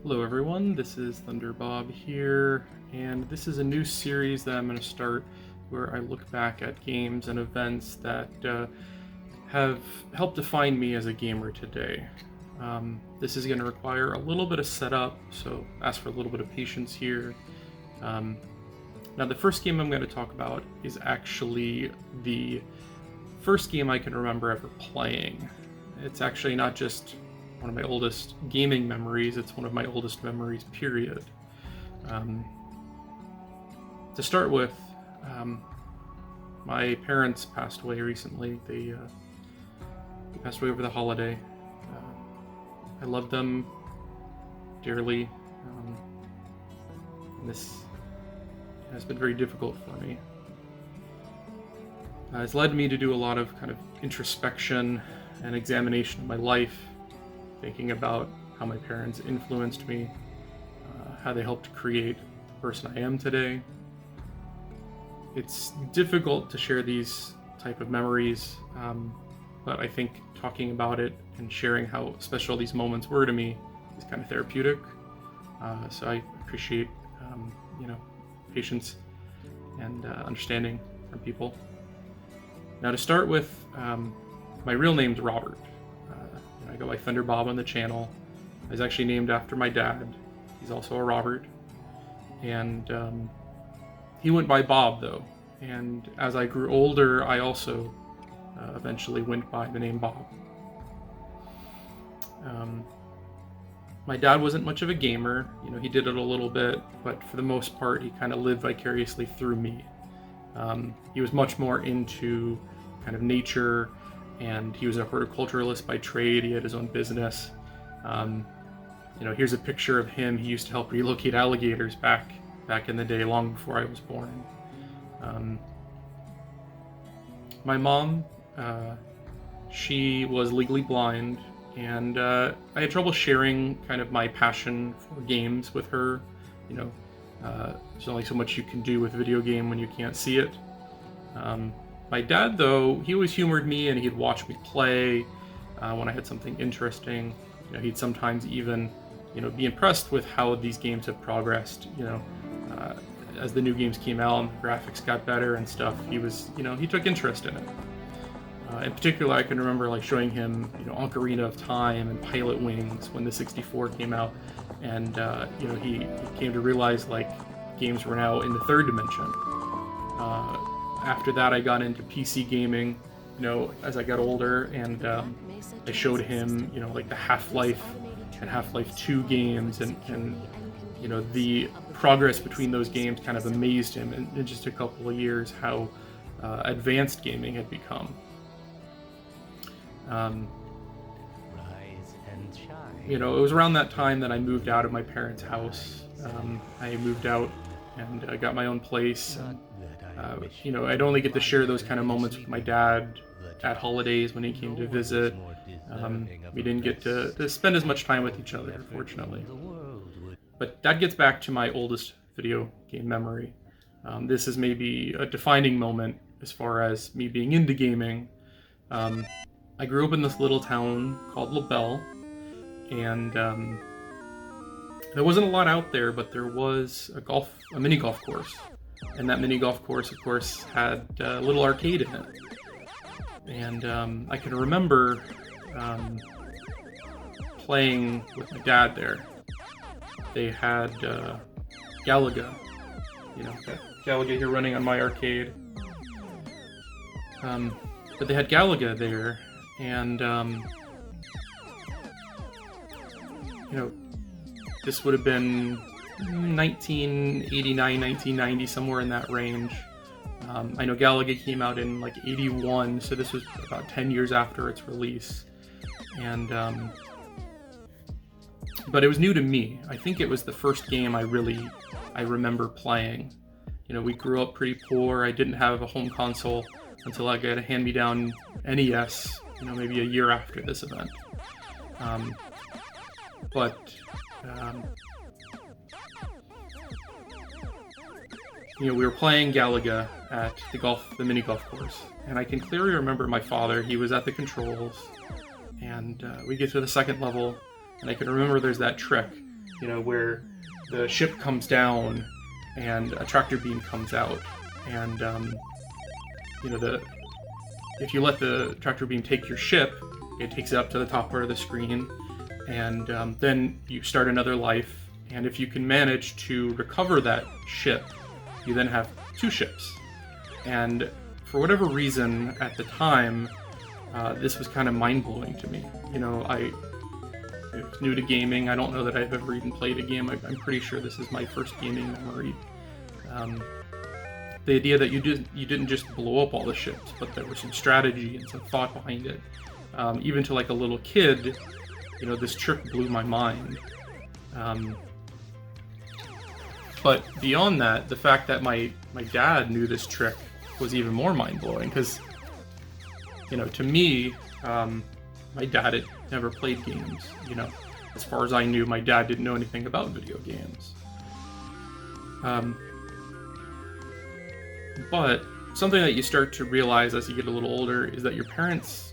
Hello everyone, this is Thunder Bob here, and this is a new series that I'm going to start where I look back at games and events that have helped define me as a gamer today. This is going to require a little bit of setup, so ask for a little bit of patience here. Now the first game I'm going to talk about is actually the first game I can remember ever playing. It's actually not just one of my oldest gaming memories, it's one of my oldest memories, period. To start with, my parents passed away recently. They passed away over the holiday. I love them dearly, and this has been very difficult for me. It's led me to do a lot of kind of introspection and examination of my life, thinking about how my parents influenced me, how they helped create the person I am today. It's difficult to share these type of memories, but I think talking about it and sharing how special these moments were to me is kind of therapeutic. So I appreciate, patience and understanding from people. Now to start with, my real name's Robert. I go by Thunder Bob on the channel. I was actually named after my dad. He's also a Robert. And he went by Bob, though. And as I grew older, I also eventually went by the name Bob. My dad wasn't much of a gamer. He did it a little bit, but for the most part, he kind of lived vicariously through me. He was much more into kind of nature, and he was a horticulturalist by trade. He had his own business. Here's a picture of him. He used to help relocate alligators back in the day, long before I was born. My mom, she was legally blind, and I had trouble sharing kind of my passion for games with her. There's only so much you can do with a video game when you can't see it. My dad, though, he always humored me, and he'd watch me play when I had something interesting. He'd sometimes even, be impressed with how these games have progressed. As the new games came out and the graphics got better and stuff, he took interest in it. In particular, I can remember showing him, Ocarina of Time and Pilot Wings when the 64 came out, and he came to realize games were now in the third dimension. After that, I got into PC gaming, as I got older, and I showed him, the Half-Life and Half-Life 2 games, and the progress between those games kind of amazed him in just a couple of years, how advanced gaming had become. It was around that time that I moved out of my parents' house. I moved out and I got my own place. I'd only get to share those kind of moments with my dad at holidays when he came to visit. We didn't get to spend as much time with each other, unfortunately. But that gets back to my oldest video game memory. This is maybe a defining moment as far as me being into gaming. I grew up in this little town called LaBelle, and there wasn't a lot out there, but there was a mini golf course. And that mini golf course, of course, had a little arcade in it. And I can remember playing with my dad there. They had Galaga, Galaga here running on my arcade. But they had Galaga there, and this would have been 1989, 1990, somewhere in that range. I know Galaga came out in 81, so this was about 10 years after its release. And but it was new to me. I think it was the first game I remember playing. We grew up pretty poor. I didn't have a home console until I got a hand-me-down NES, maybe a year after this event. We were playing Galaga at the mini golf course, and I can clearly remember my father. He was at the controls, and we get to the second level, and I can remember there's that trick. where the ship comes down and a tractor beam comes out, and if you let the tractor beam take your ship, it takes it up to the top part of the screen, and then you start another life, and if you can manage to recover that ship, you then have 2 ships. And for whatever reason at the time, this was kind of mind-blowing to me. I was new to gaming. I don't know that I've ever even played a game. I'm pretty sure this is my first gaming memory. The idea that you didn't just blow up all the ships, but there was some strategy and some thought behind it. Even to like a little kid, this trick blew my mind. But beyond that, the fact that my dad knew this trick was even more mind-blowing, because, to me, my dad had never played games. As far as I knew, my dad didn't know anything about video games. But something that you start to realize as you get a little older is that your parents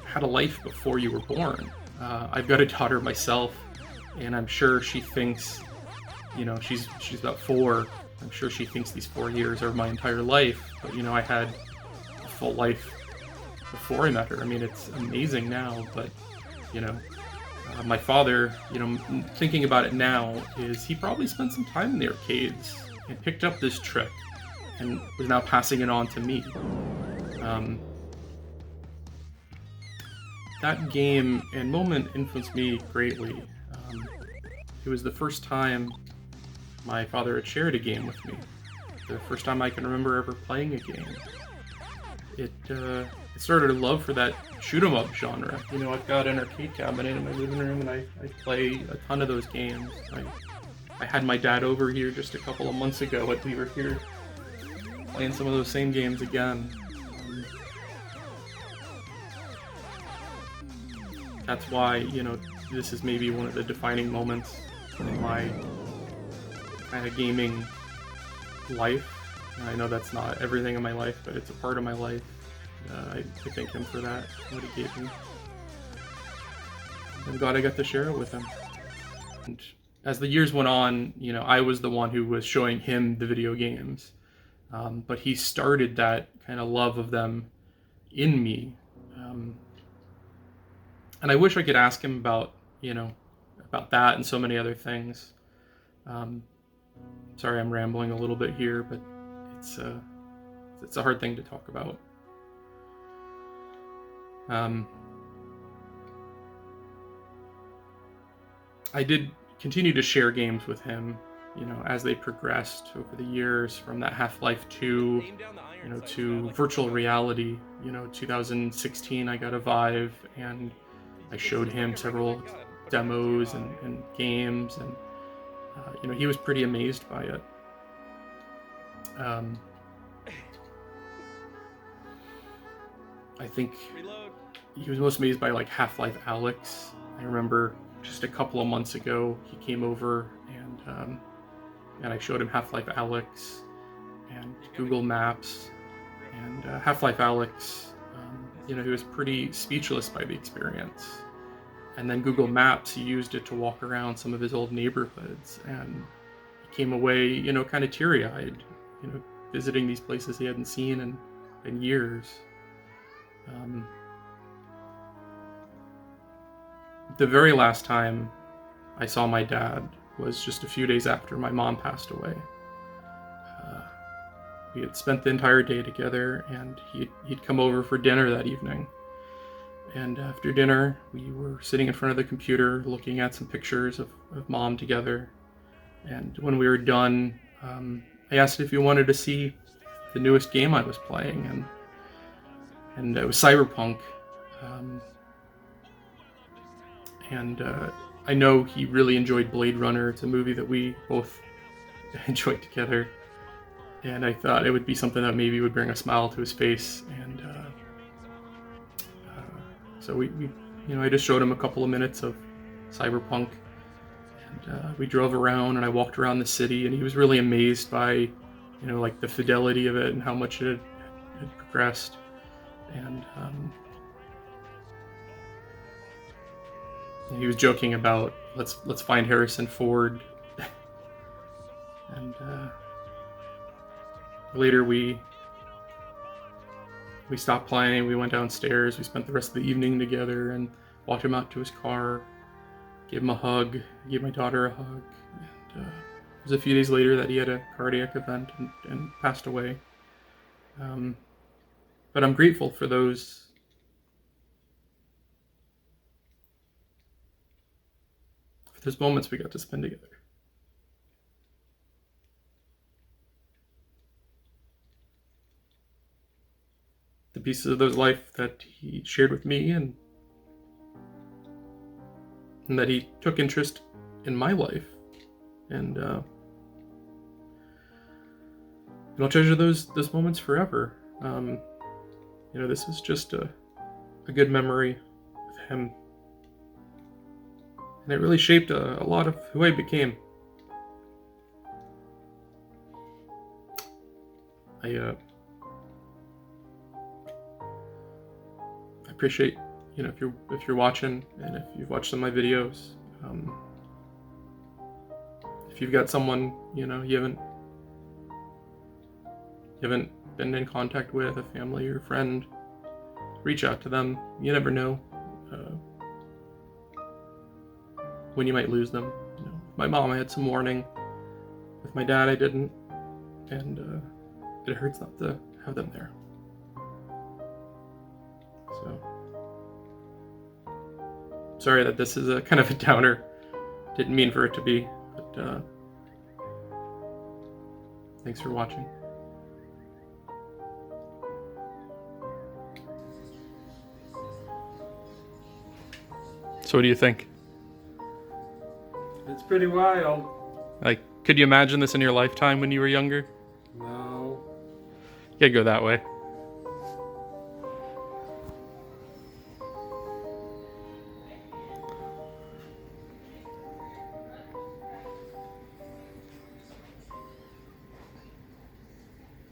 had a life before you were born. I've got a daughter myself, and I'm sure she thinks, she's about 4. I'm sure she thinks these 4 years are my entire life. But, I had a full life before I met her. I mean, it's amazing now, but, my father, thinking about it now, is he probably spent some time in the arcades and picked up this trick and was now passing it on to me. That game and moment influenced me greatly. It was the first time my father had shared a game with me. The first time I can remember ever playing a game. It started a love for that shoot-'em-up genre. I've got an arcade cabinet in my living room, and I play a ton of those games. I had my dad over here just a couple of months ago, and we were here playing some of those same games again. That's why, this is maybe one of the defining moments in my kind of gaming life. I know that's not everything in my life, but it's a part of my life. I thank him for that, what he gave me. I'm glad I got to share it with him. And as the years went on, I was the one who was showing him the video games. But he started that kind of love of them in me. And I wish I could ask him about that and so many other things. Sorry, I'm rambling a little bit here, but it's a hard thing to talk about. I did continue to share games with him, as they progressed over the years, from that Half-Life 2, to virtual reality. 2016 I got a Vive, and I showed him several demos and games, and he was pretty amazed by it. I think he was most amazed by like Half-Life Alyx. I remember just a couple of months ago he came over, and I showed him Half-Life Alyx and Google Maps, and Half-Life Alyx. He was pretty speechless by the experience. And then Google Maps, he used it to walk around some of his old neighborhoods, and he came away, kind of teary-eyed, visiting these places he hadn't seen in years. The very last time I saw my dad was just a few days after my mom passed away. We had spent the entire day together, and he'd come over for dinner that evening. And after dinner, we were sitting in front of the computer looking at some pictures of Mom together. And when we were done, I asked if he wanted to see the newest game I was playing, and it was Cyberpunk. I know he really enjoyed Blade Runner. It's a movie that we both enjoyed together. And I thought it would be something that maybe would bring a smile to his face. And so we I just showed him a couple of minutes of Cyberpunk. And we drove around, and I walked around the city, and he was really amazed by, like the fidelity of it and how much it had progressed. And he was joking about let's find Harrison Ford, and later we stopped playing. We went downstairs. We spent the rest of the evening together and walked him out to his car, gave him a hug, gave my daughter a hug. And it was a few days later that he had a cardiac event and passed away. But I'm grateful for those moments we got to spend together. The pieces of those life that he shared with me, and that he took interest in my life, and I'll treasure those moments forever. This is just a good memory of him, and it really shaped a lot of who I became. I appreciate, if you're watching, and if you've watched some of my videos, if you've got someone you haven't been in contact with, a family or friend, reach out to them. You never know when you might lose them. With my mom, I had some warning. With my dad, I didn't, and it hurts not to have them there. So, sorry that this is a kind of a downer. Didn't mean for it to be, but thanks for watching. So what do you think? It's pretty wild. Like, could you imagine this in your lifetime when you were younger? No. You gotta go that way.